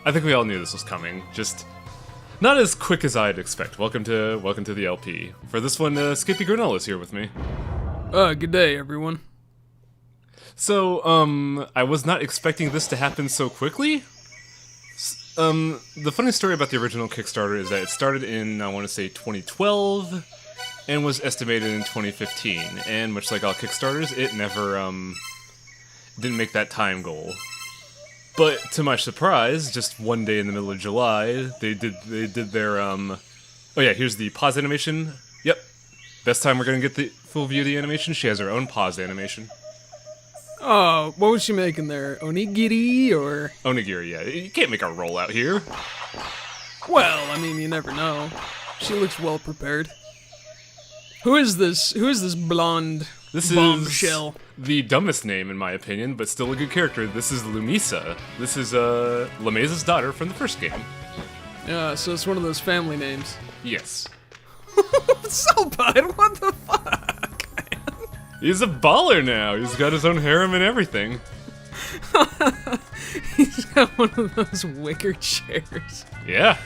I think we all knew this was coming. Just not as quick as I'd expect. Welcome to the LP. For this one, Skippy Granola's here with me. Good day, everyone. So, I was not expecting this to happen so quickly. The funny story about the original Kickstarter is that it started in, I want to say, 2012, and was estimated in 2015. And much like all Kickstarters, it never, didn't make that time goal. But to my surprise, just one day in the middle of July, they did their, oh yeah, here's the pause animation. Yep. Best time we're gonna get the full view of the animation. She has her own pause animation. Oh, what was she making there? Onigiri, or? Onigiri, yeah. You can't make a roll out here. Well, I mean, you never know. She looks well prepared. Who is this? Who is this blonde bombshell? Is the dumbest name, in my opinion, but still a good character. This is Lumisa. This is, Lameza's daughter from the first game. Yeah, so it's one of those family names. Yes. So bad, what the fuck? He's a baller now. He's got his own harem and everything. He's got one of those wicker chairs. Yeah.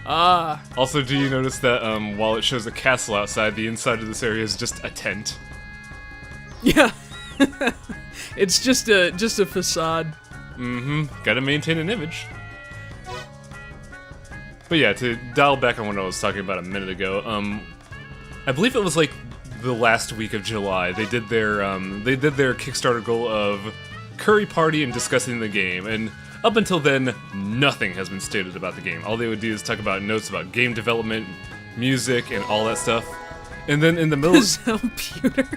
Ah. Also, do you notice that while it shows a castle outside, the inside of this area is just a tent? Yeah. It's just a facade. Mm-hmm. Gotta maintain an image. But yeah, to dial back on what I was talking about a minute ago, I believe it was like the last week of July. They did their Kickstarter goal of curry party and discussing the game, and up until then, nothing has been stated about the game. All they would do is talk about notes about game development, music, and all that stuff. And then in the middle, his computer.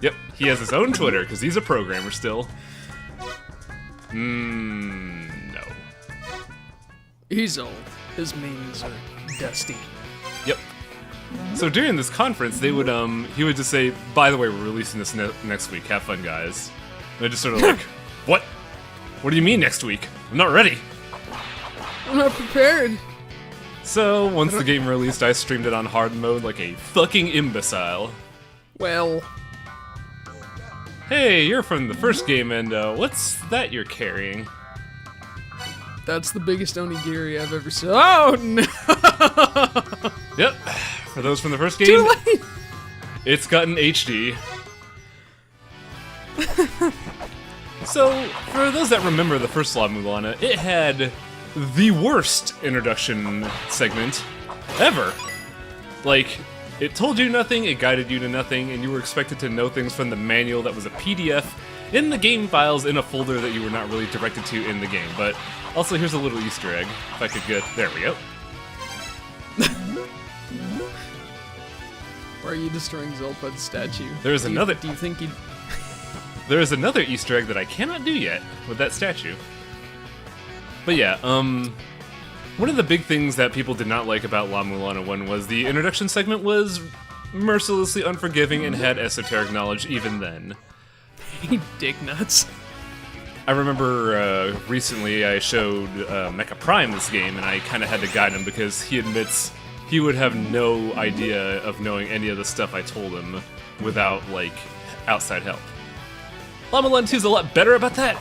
Yep, he has his own Twitter because he's a programmer still. No. He's old. His memes are dusty. Yep. So during this conference, they would he would just say, "By the way, we're releasing this next week. Have fun, guys." And I just sort of like, "What? What do you mean next week? I'm not ready." I'm not prepared. So once the game released, I streamed it on hard mode like a fucking imbecile. Well, hey, you're from the first game, and what's that you're carrying? that's the biggest onigiri I've ever seen. Oh no! Yep. For those from the first game, Too late. It's gotten HD. So, for those that remember the first La-Mulana, it had the worst introduction segment ever. Like, it told you nothing, it guided you to nothing, and you were expected to know things from the manual that was a PDF in the game files in a folder that you were not really directed to in the game. But also, here's a little Easter egg. If I could get... There we go. Why are you destroying Zelpud's statue? There's another... Do you think he'd... There is another Easter egg that I cannot do yet with that statue. But yeah, one of the big things that people did not like about La-Mulana 1 was the introduction segment was mercilessly unforgiving and had esoteric knowledge even then. Dick nuts. I remember recently I showed Mecha Prime this game, and I kind of had to guide him because he admits he would have no idea of knowing any of the stuff I told him without, like, outside help. La-Mulana 2 is a lot better about that.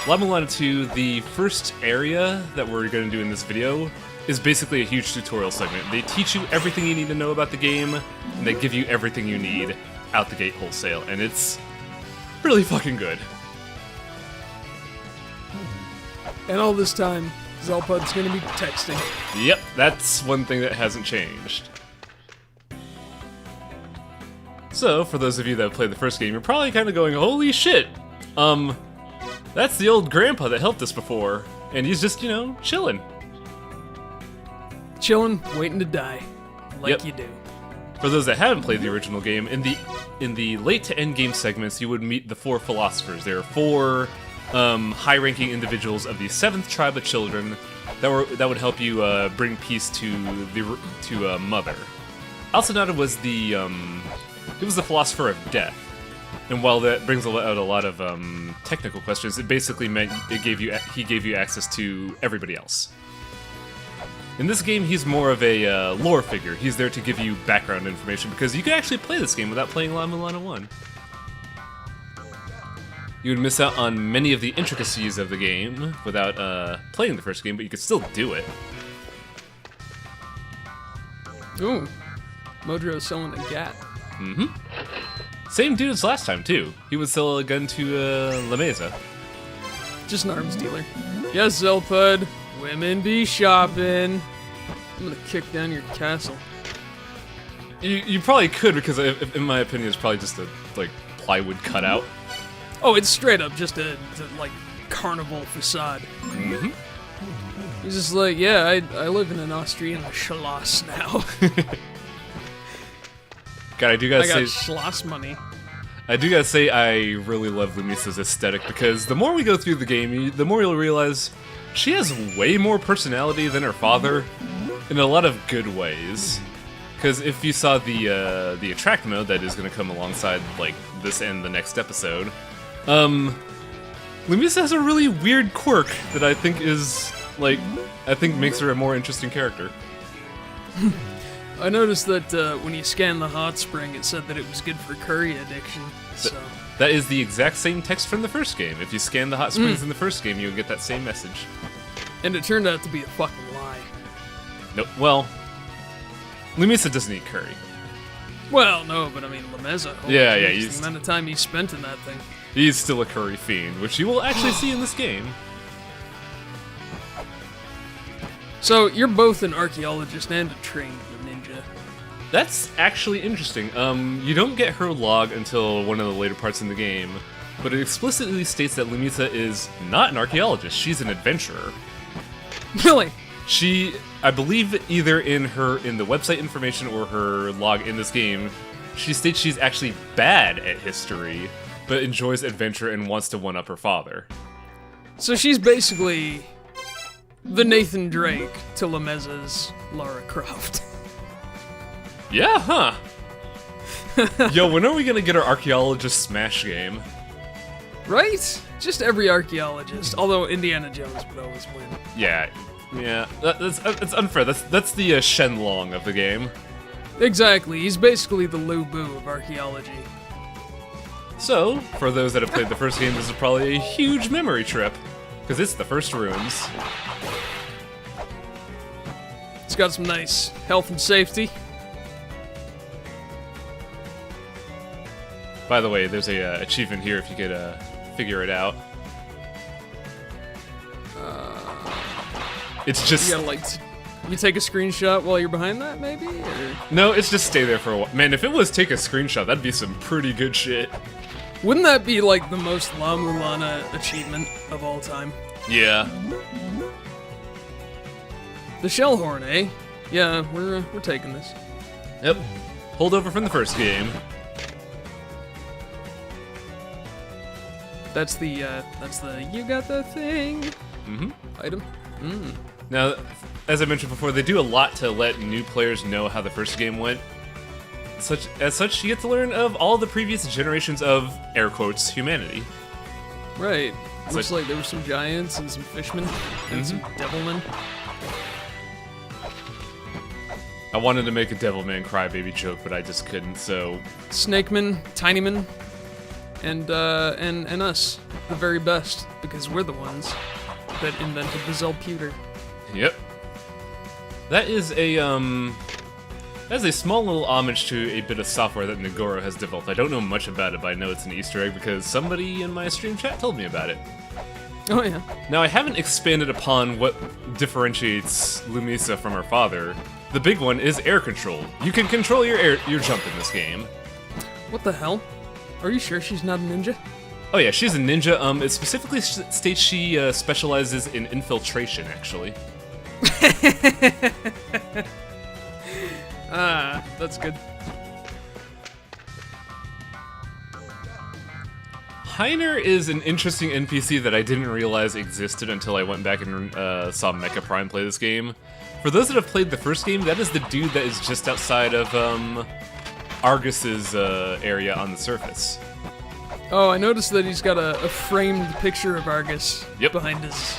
La-Mulana 2, the first area that we're going to do in this video is basically a huge tutorial segment. They teach you everything you need to know about the game, and they give you everything you need out the gate wholesale, and it's really fucking good. And all this time, Zelpud's gonna be texting. Yep, that's one thing that hasn't changed. So, for those of you that have played the first game, you're probably kind of going, holy shit! That's the old grandpa that helped us before, and he's just, you know, chilling. Chilling, waiting to die. Like Yep. you do. For those that haven't played the original game, in the late to end game segments, you would meet the four philosophers. There are four high-ranking individuals of the 7th tribe of children that would help you bring peace to Mother. Alcinata was the philosopher of death, and while that brings out a lot of technical questions, it basically meant he gave you access to everybody else. In this game, he's more of a lore figure. He's there to give you background information, because you can actually play this game without playing La-Mulana 1. You would miss out on many of the intricacies of the game without playing the first game, but you could still do it. Ooh. Modro's selling a gat. Mm-hmm. Same dude as last time, too. He would sell a gun to La Mesa. Just an arms dealer. Yes, Zelpud. Women be shopping. I'm gonna kick down your castle. You probably could, because in my opinion, it's probably just a, like, plywood cutout. Oh, it's straight up just a like, carnival facade. Mm-hmm. He's just like, yeah, I live in an Austrian Schloss now. God, I got Schloss money. I do gotta say, I really love Lumisa's aesthetic, because the more we go through the game, the more you'll realize she has way more personality than her father, in a lot of good ways. Because if you saw the attract mode that is going to come alongside like this and the next episode, Lumisa has a really weird quirk that I think is makes her a more interesting character. I noticed that when you scanned the hot spring, it said that it was good for curry addiction. So that is the exact same text from the first game. If you scan the hot springs in the first game, you'll get that same message. And it turned out to be a fucking lie. No, well, Lumisa doesn't eat curry. Well, no, but I mean, Lameza. Yeah, the amount of time he spent in that thing. He's still a curry fiend, which you will actually see in this game. So, you're both an archaeologist and a trained ninja. That's actually interesting. You don't get her log until one of the later parts in the game, but it explicitly states that Lumisa is not an archaeologist, she's an adventurer. Really? She, I believe either in the website information or her log in this game, she states she's actually bad at history, but enjoys adventure and wants to one-up her father. So she's basically the Nathan Drake to Lameza's Lara Croft. Yeah, huh? Yo, when are we gonna get our archaeologist smash game? Right? Just every archaeologist, although Indiana Jones would always win. Yeah, that's unfair. That's the Shenlong of the game. Exactly, he's basically the Lu Bu of archaeology. So, for those that have played the first game, this is probably a huge memory trip, because it's the first ruins. It's got some nice health and safety. By the way, there's a achievement here if you could figure it out. It's just... You gotta, like, you take a screenshot while you're behind that, maybe? Or... No, it's just stay there for a while. Man, if it was take a screenshot, that'd be some pretty good shit. Wouldn't that be, like, the most La-Mulana achievement of all time? Yeah. The shell horn, eh? Yeah, we're taking this. Yep. Holdover from the first game. That's the you got the thing item. Now, as I mentioned before, they do a lot to let new players know how the first game went. As such, you get to learn of all the previous generations of, air quotes, humanity. Right. Looks like there were some giants and some fishmen and some devilmen. I wanted to make a Devilman Crybaby joke, but I just couldn't, so... Snakemen, Tinymen, and us, the very best, because we're the ones that invented the Zelputer. Yep. That is a small little homage to a bit of software that Nagoro has developed. I don't know much about it, but I know it's an Easter egg because somebody in my stream chat told me about it. Oh yeah. Now, I haven't expanded upon what differentiates Lumisa from her father. The big one is air control. You can control your jump in this game. What the hell? Are you sure she's not a ninja? Oh yeah, she's a ninja. It specifically states she specializes in infiltration, actually. Ah, that's good. Heiner is an interesting NPC that I didn't realize existed until I went back and saw Mecha Prime play this game. For those that have played the first game, that is the dude that is just outside of Argus's area on the surface. Oh, I noticed that he's got a framed picture of Argus behind his...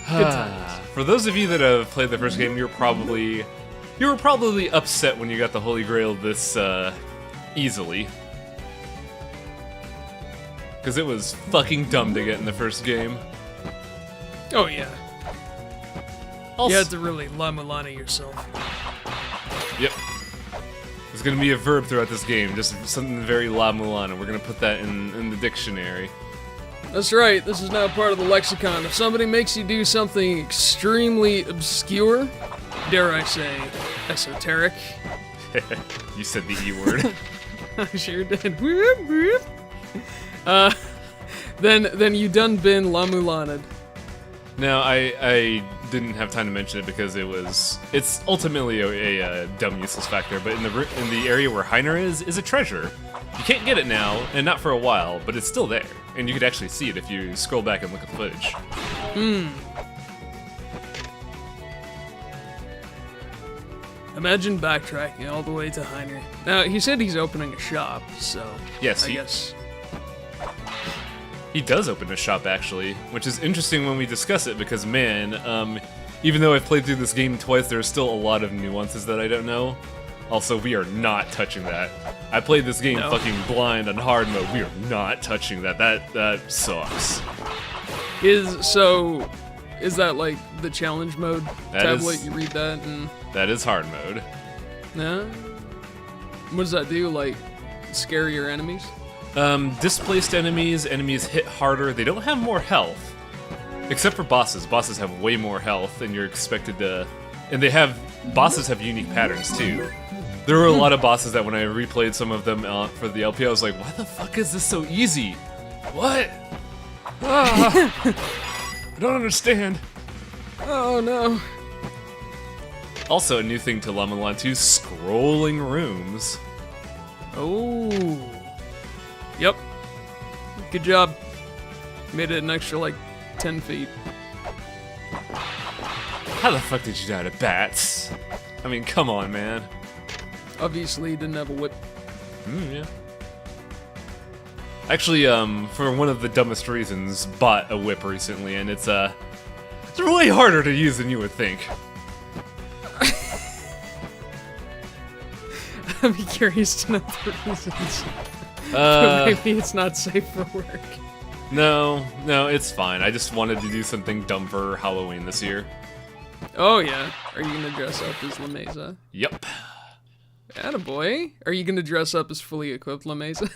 Good times. For those of you that have played the first game, you were probably upset when you got the Holy Grail this easily. because it was fucking dumb to get in the first game. Oh yeah. Also, You had to really La-Mulana yourself. Yep. There's gonna be a verb throughout this game, just something very La-Mulana. We're gonna put that in the dictionary. That's right, this is now part of the lexicon. If somebody makes you do something extremely obscure, dare I say, esoteric. You said the E word. I sure did. Whoop, whoop. Then you done been La-Mula'd. No, I didn't have time to mention it because it's ultimately a dumb useless factor, but in the area where Heiner is a treasure. You can't get it now, and not for a while, but it's still there, and you could actually see it if you scroll back and look at the footage. Imagine backtracking all the way to Heiner. Now, he said he's opening a shop, so Yes, I guess. He does open a shop, actually, which is interesting when we discuss it, because, man, even though I've played through this game twice, there's still a lot of nuances that I don't know. Also, we are not touching that. I played this game fucking blind on hard mode. We are not touching that. That sucks. Is that like the challenge mode tablet? You read that and... That is hard mode. No? What does that do? Like, scarier enemies? Displaced enemies hit harder. They don't have more health. Except for bosses. Bosses have way more health and you're expected to... And bosses have unique patterns too. There were a lot of bosses that when I replayed some of them for the LP, I was like, why the fuck is this so easy? What? I don't understand. Oh no. Also, a new thing to La-Mulana 2, scrolling rooms. Oh. Yep. Good job. Made it an extra, like, 10 feet. How the fuck did you die to bats? I mean, come on, man. Obviously, didn't have a whip. Yeah. Actually, for one of the dumbest reasons, bought a whip recently, and it's really harder to use than you would think. I'd be curious to know the reasons. But maybe it's not safe for work. No, it's fine. I just wanted to do something dumb for Halloween this year. Oh yeah. Are you gonna dress up as La Mesa? Yep. Attaboy. Are you gonna dress up as fully equipped La Mesa?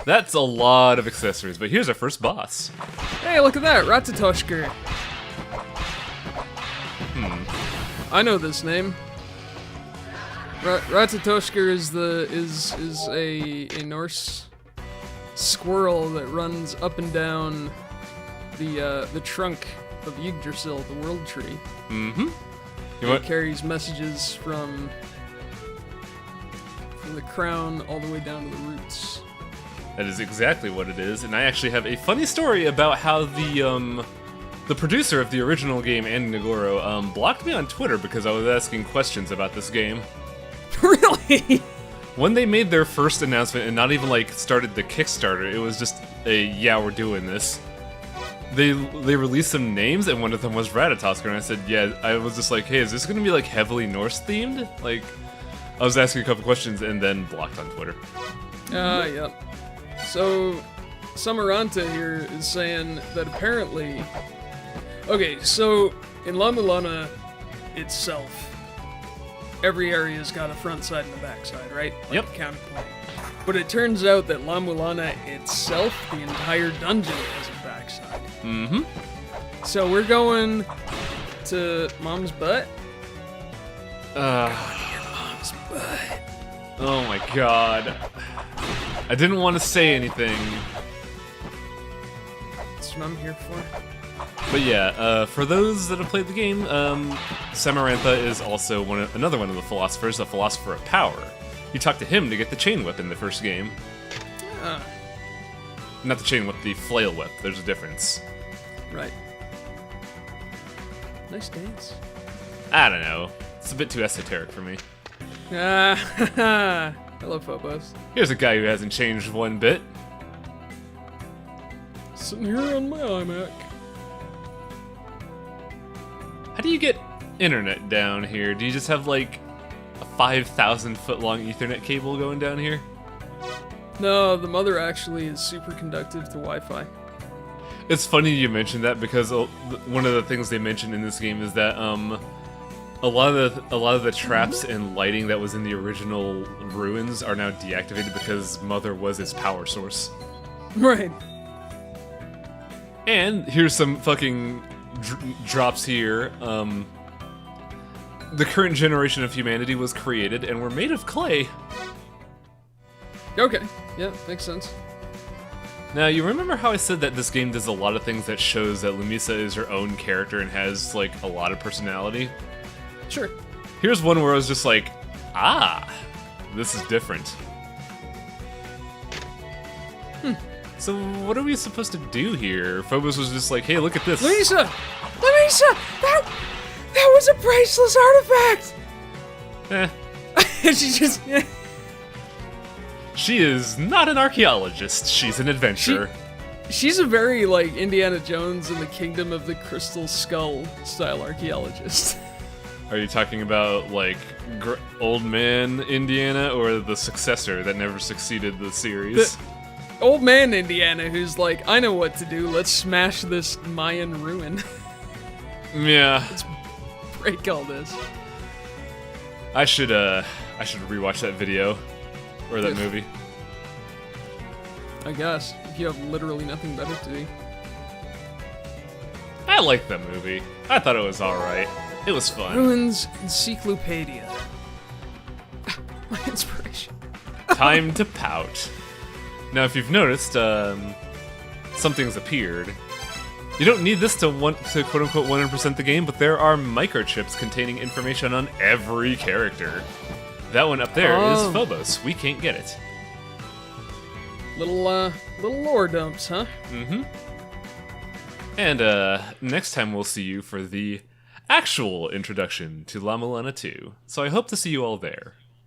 That's a lot of accessories, but here's our first boss. Hey, look at that, Ratatoshker. I know this name. Ratatoshker is a Norse squirrel that runs up and down the trunk of Yggdrasil, the world tree. It carries messages from the crown all the way down to the roots. That is exactly what it is, and I actually have a funny story about how the producer of the original game, Andy Nagoro, blocked me on Twitter because I was asking questions about this game. Really? When they made their first announcement and not even like started the Kickstarter, it was just yeah, we're doing this. They released some names and one of them was Ratatosker, and I said, yeah, I was just like, hey, is this gonna be like heavily Norse themed? Like, I was asking a couple questions and then blocked on Twitter. Yep. So, Samaranta here is saying that apparently... Okay, so in La-Mulana itself, every area's got a front side and a back side, right? Like Yep. a counterpoint. But it turns out that La-Mulana itself, the entire dungeon, has a back side. So we're going to Mom's butt. Mom's butt. Oh my god. I didn't want to say anything. That's what I'm here for. But yeah, for those that have played the game, Samarantha is also another one of the philosophers, a philosopher of power. You talk to him to get the chain whip in the first game. Not the chain whip, the flail whip. There's a difference. Right. Nice dance. I don't know. It's a bit too esoteric for me. Hello, Phobos. Here's a guy who hasn't changed one bit. Sitting here on my iMac. How do you get internet down here? Do you just have like a 5,000 foot long Ethernet cable going down here? No, the mother actually is super conductive to Wi-Fi. It's funny you mentioned that because one of the things they mentioned in this game is that a lot of the traps and lighting that was in the original ruins are now deactivated because Mother was its power source. Right. And here's some fucking drops here. The current generation of humanity was created and were made of clay. Okay. Yeah, makes sense. Now, you remember how I said that this game does a lot of things that shows that Lumisa is her own character and has, like, a lot of personality? Sure. Here's one where I was just like, ah, this is different. So what are we supposed to do here? Phobos was just like, hey, look at this. Lisa! That was a priceless artifact! She just... She is not an archaeologist, she's an adventurer. She's a very, like, Indiana Jones in the Kingdom of the Crystal Skull style archaeologist. Are you talking about, like, Old Man Indiana or the successor that never succeeded the series? Old Man Indiana, who's like, I know what to do, let's smash this Mayan ruin. Yeah. Let's break all this. I should rewatch that video. Or that movie. I guess, if you have literally nothing better to do. I liked that movie. I thought it was alright. It was fun. Ruins Encyclopedia. My inspiration. Time to pout. Now, if you've noticed, something's appeared. You don't need this to quote-unquote 100% the game, but there are microchips containing information on every character. That one up there is Phobos. We can't get it. Little lore dumps, huh? Mm-hmm. And next time we'll see you for the actual introduction to La-Mulana 2. So I hope to see you all there.